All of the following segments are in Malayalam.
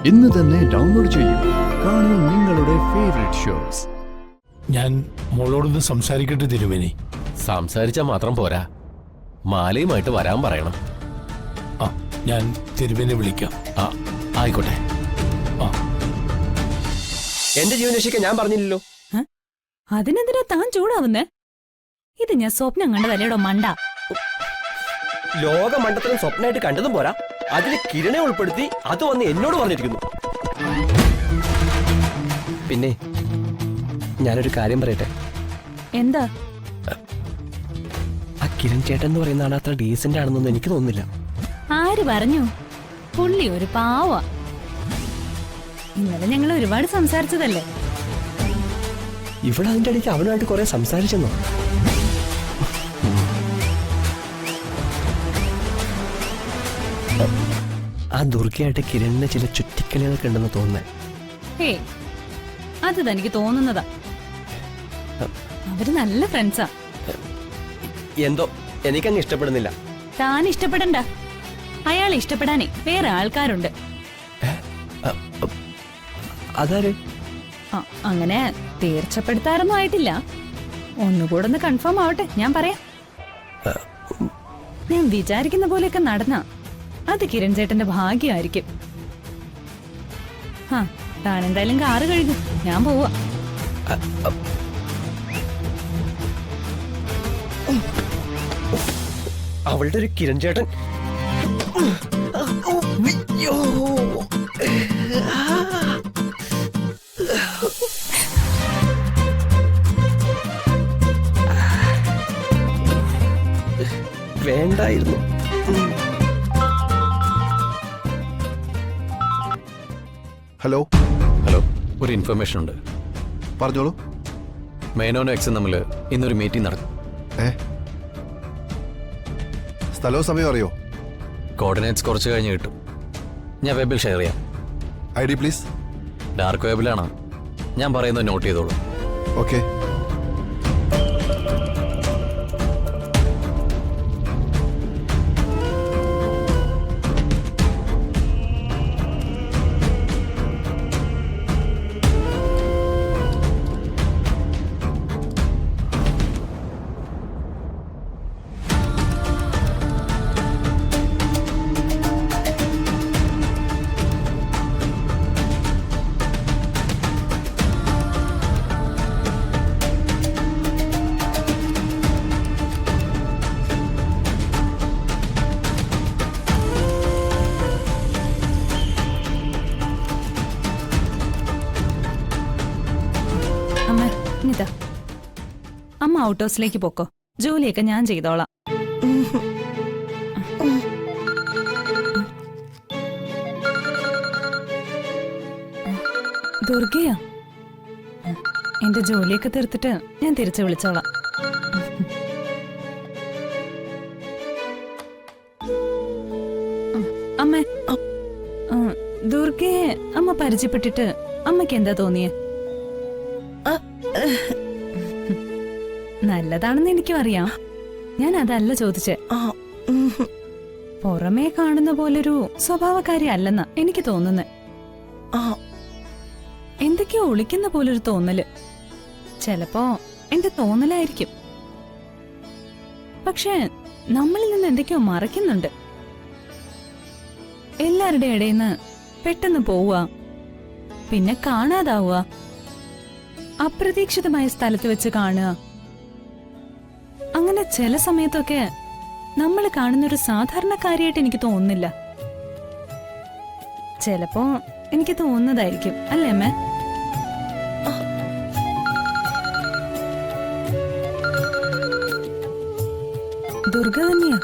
ഇന്ന് തന്നെ ഡൗൺലോഡ് ചെയ്യൂ. കാണൂ നിങ്ങളുടെ ഫേവറേറ്റ് ഷോസ്. ഞാൻ മോളോടൊന്ന് സംസാരിക്കട്ടെ തിരുമേനി. സംസാരിച്ചാൽ മാത്രം പോരാ, മാലയുമായിട്ട് വരാൻ പറയണം. ആ, ഞാൻ തിരുമേനെ വിളിക്കാം. ആ, ആയിക്കോട്ടെ. ആ, എന്റെ ജീവൻ രക്ഷിക്കാൻ ഞാൻ പറഞ്ഞില്ലല്ലോ. അതിനെന്തിനാ താൻ ചൂടാവുന്നേ? ഇത് ഞാൻ സ്വപ്നം കണ്ടതല്ലേടോ മണ്ട. ലോക മണ്ഡലം സ്വപ്നമായിട്ട് കണ്ടതും പോരാ, അതിന് കിരണെ ഉൾപ്പെടുത്തി അത് വന്ന് എന്നോട് പറഞ്ഞിരിക്കുന്നു. പിന്നെ ഞാനൊരു കാര്യം പറയട്ടെ. എന്താ? ആ കിരൺ ചേട്ടൻ എന്ന് പറയുന്ന ആൾ അത്ര ഡീസന്റ് ആണെന്നൊന്നും എനിക്ക് തോന്നുന്നില്ല. ആര് പറഞ്ഞു? പുള്ളി ഒരു പാവ. ഇന്നലെ ഞങ്ങൾ ഒരുപാട് സംസാരിച്ചതല്ലേ. ഇവിടെ അതിന്റെ ഇടയ്ക്ക് അവനുമായിട്ട് കുറെ സംസാരിച്ചെന്നോ? ആ ദുർഗയായിട്ട് കിരണിന് ചില ചുറ്റിക്കളികളൊക്കെ ഉണ്ടെന്ന് തോന്നുന്നേ. ഹേ, അത് തനിക്ക് തോന്നുന്നതാ. അവര് നല്ല ഫ്രണ്ട്സാ. എന്തോ എനിക്കങ്ങ് ഇഷ്ടപ്പെടുന്നില്ല. താൻ ഇഷ്ടപ്പെടണ്ട. അയാളെ ഇഷ്ടപ്പെടാനേ വേറെ ആൾക്കാരുണ്ട്. അതാര്? അങ്ങനെ തീർച്ചപ്പെടുത്താറൊന്നും ആയിട്ടില്ല. ഒന്നുകൂടെ ഒന്ന് കൺഫേം ആവട്ടെ, ഞാൻ പറയാം. ഞാൻ വിചാരിക്കുന്ന പോലെയൊക്കെ നടന്ന അത് കിരൺ ചേട്ടന്റെ ഭാഗ്യമായിരിക്കും. താൻ എന്തായാലും കാറ് കഴുകും, ഞാൻ പോവാ. അവളുടെ ഒരു കിരൺ ചേട്ടൻ. വേണ്ടായിരുന്നു. ഹലോ ഹലോ, ഒരു ഇൻഫർമേഷൻ ഉണ്ട്. പറഞ്ഞോളൂ. മേനോനും എക്സും തമ്മിൽ ഇന്നൊരു മീറ്റിംഗ് നടക്കും. സ്ഥലവും സമയവും അറിയോ? കോർഡിനേറ്റ്സ് കുറച്ച് കഴിഞ്ഞ് കിട്ടും. ഞാൻ വെബിൽ ഷെയർ ചെയ്യാം. ID please. ഡാർക്ക് വെബിലാണ്. ഞാൻ പറയുന്നത് നോട്ട് ചെയ്തോളൂ. ഓക്കെ. അമ്മ ഔട്ട് ഹൗസിലേക്ക് പോക്കോ, ജോലിയൊക്കെ ഞാൻ ചെയ്തോളാം. ദുർഗയാ, എന്റെ ജോലിയൊക്കെ തീർത്തിട്ട് ഞാൻ തിരിച്ചു വിളിച്ചോളാം. അമ്മ, ദുർഗയെ അമ്മ പരിചയപ്പെട്ടിട്ട് അമ്മയ്ക്ക് എന്താ തോന്നിയേ? നല്ലതാണെന്ന് എനിക്കും അറിയാം. ഞാൻ അതല്ല ചോദിച്ചേ. പുറമേ കാണുന്ന പോലൊരു സ്വഭാവക്കാരി അല്ലെന്നാ എനിക്ക് തോന്നുന്നേ. എന്തൊക്കെയോ ഒളിക്കുന്ന പോലൊരു തോന്നല്. ചിലപ്പോ എന്റെ തോന്നലായിരിക്കും. പക്ഷെ നമ്മളിൽ നിന്ന് എന്തൊക്കെയോ മറയ്ക്കുന്നുണ്ട്. എല്ലാവരുടെ ഇടയിന്ന് പെട്ടെന്ന് പോവുക, പിന്നെ കാണാതാവുക, അപ്രതീക്ഷിതമായ സ്ഥലത്ത് വെച്ച് കാണുക. അങ്ങനെ ചില സമയത്തൊക്കെ നമ്മൾ കാണുന്നൊരു സാധാരണക്കാരിയായിട്ട് എനിക്ക് തോന്നുന്നില്ല. ചിലപ്പോ എനിക്ക് തോന്നുന്നതായിരിക്കും, അല്ലേ അമ്മ? ദുർഗ തന്നെയാ.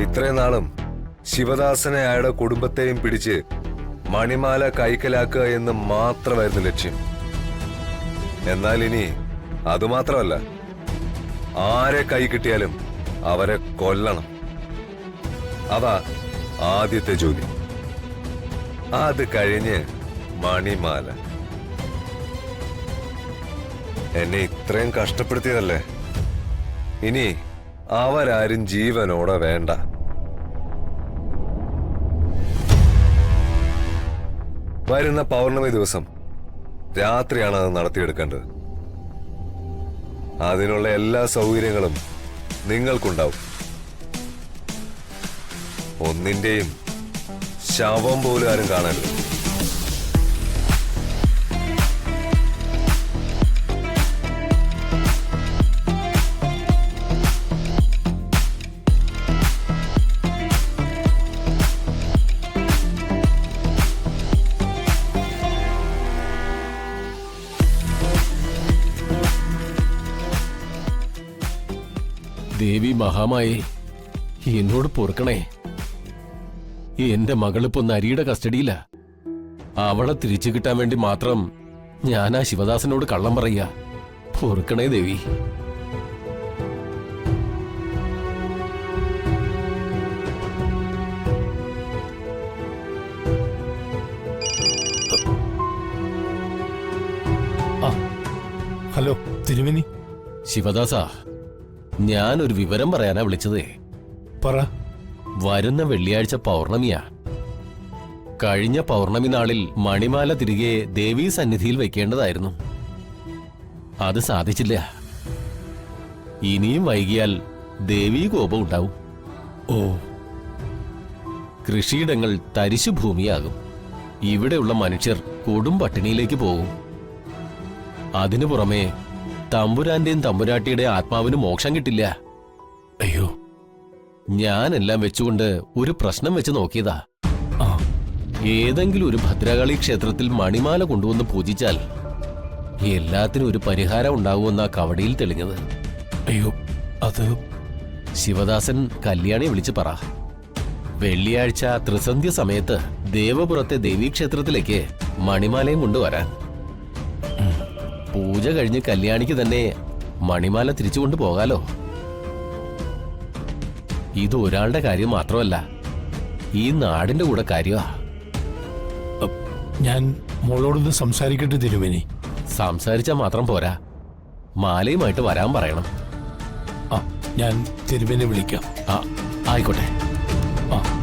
ഇത്രയും നാളും ശിവദാസനെ അയാളുടെ കുടുംബത്തെയും പിടിച്ച് മണിമാല കൈക്കലാക്കുക എന്ന് മാത്രമായിരുന്നു ലക്ഷ്യം. എന്നാൽ ഇനി അതുമാത്രമല്ല, ആരെ കൈ കിട്ടിയാലും അവരെ കൊല്ലണം. അതാ ആദ്യത്തെ ജോലി. അത് കഴിഞ്ഞ് മണിമാല. എന്നെ ഇത്രയും കഷ്ടപ്പെടുത്തിയതല്ലേ, ഇനി അവരാരും ജീവനോടെ വേണ്ട. വരുന്ന പൗർണമി ദിവസം രാത്രിയാണ് അത് നടത്തിയെടുക്കേണ്ടത്. അതിനുള്ള എല്ലാ സൗകര്യങ്ങളും നിങ്ങൾക്കുണ്ടാവും. ഒന്നിന്റെയും ശവം പോലും ആരും കാണരുത്. ദേവി മഹാമായി, എന്നോട് പൊറുക്കണേ. എന്റെ മകളിപ്പോ നരിയുടെ കസ്റ്റഡിയില. അവളെ തിരിച്ചു കിട്ടാൻ വേണ്ടി മാത്രം ഞാൻ ആ ശിവദാസനോട് കള്ളം പറയാ. പൊറുക്കണേ ദേവി. ഹലോ തിരുമേനി. ശിവദാസ, ഞാനൊരു വിവരം പറയാനാ വിളിച്ചതേ. പറ. വരുന്ന വെള്ളിയാഴ്ച പൗർണമിയാ. കഴിഞ്ഞ പൗർണമി നാളിൽ മണിമാല തിരികെ ദേവീ സന്നിധിയിൽ വെക്കേണ്ടതായിരുന്നു. അത് സാധിച്ചില്ല. ഇനിയും വൈകിയാൽ ദേവീ കോപം ഉണ്ടാവും. ഓ, കൃഷിയിടങ്ങൾ തരിശുഭൂമിയാകും. ഇവിടെയുള്ള മനുഷ്യർ കൊടും പട്ടിണിയിലേക്ക് പോകും. അതിനു പുറമെ തമ്പുരാന്റെയും തമ്പുരാട്ടിയുടെ ആത്മാവിന് മോക്ഷം കിട്ടില്ല. അയ്യോ. ഞാനെല്ലാം വെച്ചുകൊണ്ട് ഒരു പ്രശ്നം വെച്ച് നോക്കിയതാ. ആ, ഏതെങ്കിലും ഒരു ഭദ്രകാളി ക്ഷേത്രത്തിൽ മണിമാല കൊണ്ടുവന്ന് പൂജിച്ചാൽ എല്ലാത്തിനും ഒരു പരിഹാരം ഉണ്ടാകുമെന്നാ കവടിയിൽ തെളിഞ്ഞത്. അയ്യോ, അത് ശിവദാസൻ കല്യാണിയെ വിളിച്ചു പറ. വെള്ളിയാഴ്ച ത്രിസന്ധ്യ സമയത്ത് ദേവപുരത്തെ ദേവീക്ഷേത്രത്തിലേക്ക് മണിമാലയും കൊണ്ടുവരാൻ. പൂജ കഴിഞ്ഞ് കല്യാണിക്ക് തന്നെ മണിമാല തിരിച്ചു കൊണ്ടുപോകാലോ. ഇത് ഒരാളുടെ കാര്യം മാത്രമല്ല, ഈ നാടിന്റെ കൂടെ കാര്യമാ. ഞാൻ മോളോടൊന്ന് സംസാരിക്കട്ടെ തിരുമേനി. സംസാരിച്ചാൽ മാത്രം പോരാ, മാലയുമായിട്ട് വരാൻ പറയണം. ആ, ഞാൻ തിരുമേനെ വിളിക്കാം. ആ, ആയിക്കോട്ടെ. ആ.